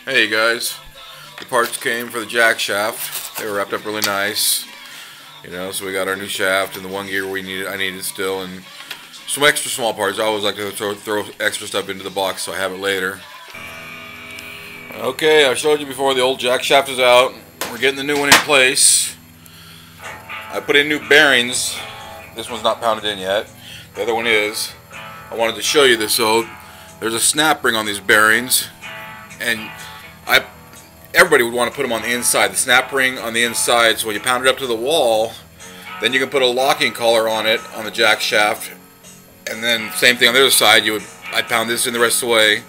Hey guys, the parts came for the jack shaft. They were wrapped up really nice, so we got our new shaft and the one gear I needed still, and some extra small parts. I always like to throw extra stuff into the box so I have it later. Okay, I showed you before, the old jack shaft is out. We're getting the new one in place. I put in new bearings. This one's not pounded in yet. The other one is. I wanted to show you this. So there's a snap ring on these bearings, and everybody would want to put them on the inside. The snap ring on the inside, so when you pound it up to the wall, then you can put a locking collar on it on the jack shaft, and then same thing on the other side. I'd pound this in the rest of the way,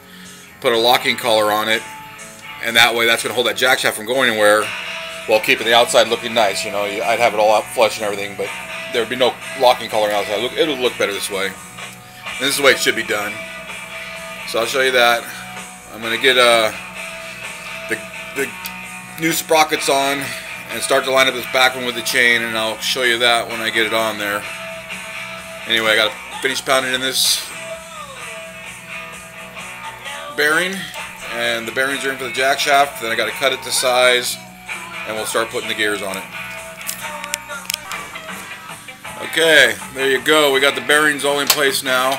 put a locking collar on it, and that way that's going to hold that jack shaft from going anywhere while keeping the outside looking nice. I'd have it all out flush and everything, but there would be no locking collar on the outside. It'll look better this way. And this is the way it should be done. So I'll show you that. I'm going to get the new sprockets on and start to line up this back one with the chain, and I'll show you that when I get it on there. Anyway, I got to finish pounding in this bearing, and the bearings are in for the jack shaft. Then I got to cut it to size, and we'll start putting the gears on it. Okay, there you go. We got the bearings all in place now,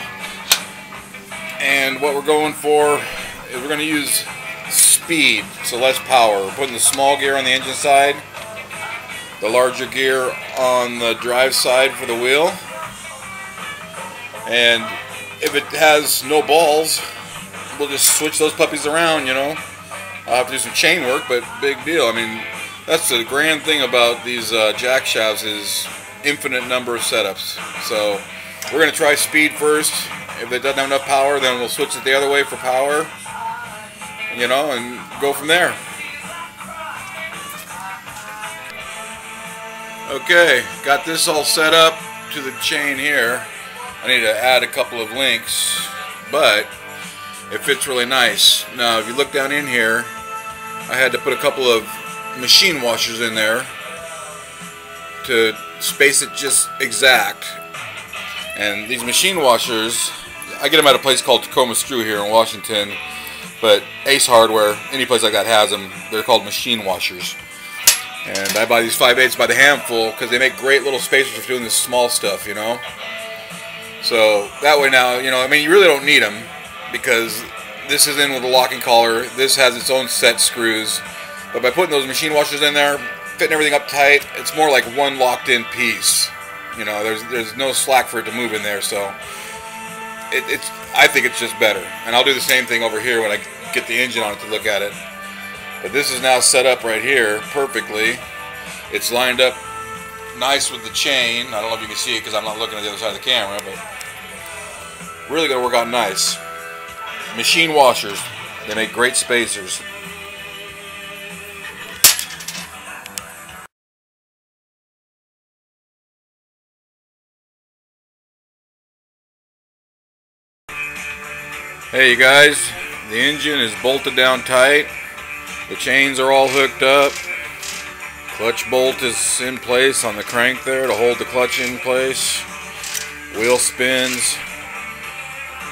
and what we're going for is we're going to use speed, so less power. We're putting the small gear on the engine side, the larger gear on the drive side for the wheel, and if it has no balls, we'll just switch those puppies around. I'll have to do some chain work, but big deal. I mean, that's the grand thing about these jack shafts, is infinite number of setups. So we're going to try speed first. If it doesn't have enough power, then we'll switch it the other way for power, and go from there. Okay, got this all set up to the chain here. I need to add a couple of links, but it fits really nice. Now, if you look down in here, I had to put a couple of machine washers in there to space it just exact. And these machine washers, I get them at a place called Tacoma Screw here in Washington, but Ace Hardware, any place like that has them. They're called machine washers. And I buy these 5/8 by the handful because they make great little spacers for doing this small stuff, So that way now, you really don't need them, because this is in with a locking collar. This has its own set screws. But by putting those machine washers in there, fitting everything up tight, it's more like one locked in piece. There's no slack for it to move in there, so I think it's just better. And I'll do the same thing over here when I get the engine on it to look at it. But this is now set up right here perfectly. It's lined up nice with the chain. I don't know if you can see it because I'm not looking at the other side of the camera, but really going to work out nice. Machine washers, they make great spacers. Hey you guys, the engine is bolted down tight. The chains are all hooked up. Clutch bolt is in place on the crank there to hold the clutch in place. Wheel spins.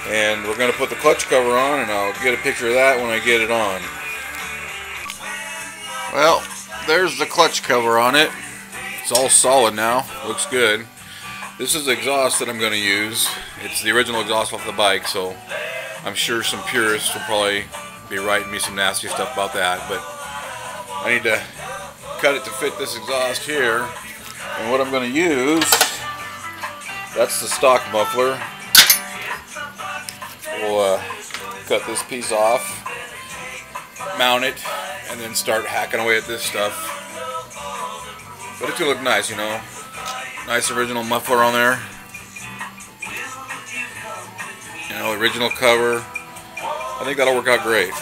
And we're going to put the clutch cover on, and I'll get a picture of that when I get it on. Well, there's the clutch cover on it. It's all solid now. Looks good. This is the exhaust that I'm going to use. It's the original exhaust off the bike, so I'm sure some purists will probably be writing me some nasty stuff about that, but I need to cut it to fit this exhaust here. And what I'm going to use, that's the stock muffler. We'll cut this piece off, mount it, and then start hacking away at this stuff. But it's going to look nice, Nice original muffler on there. Original cover. I think that'll work out great.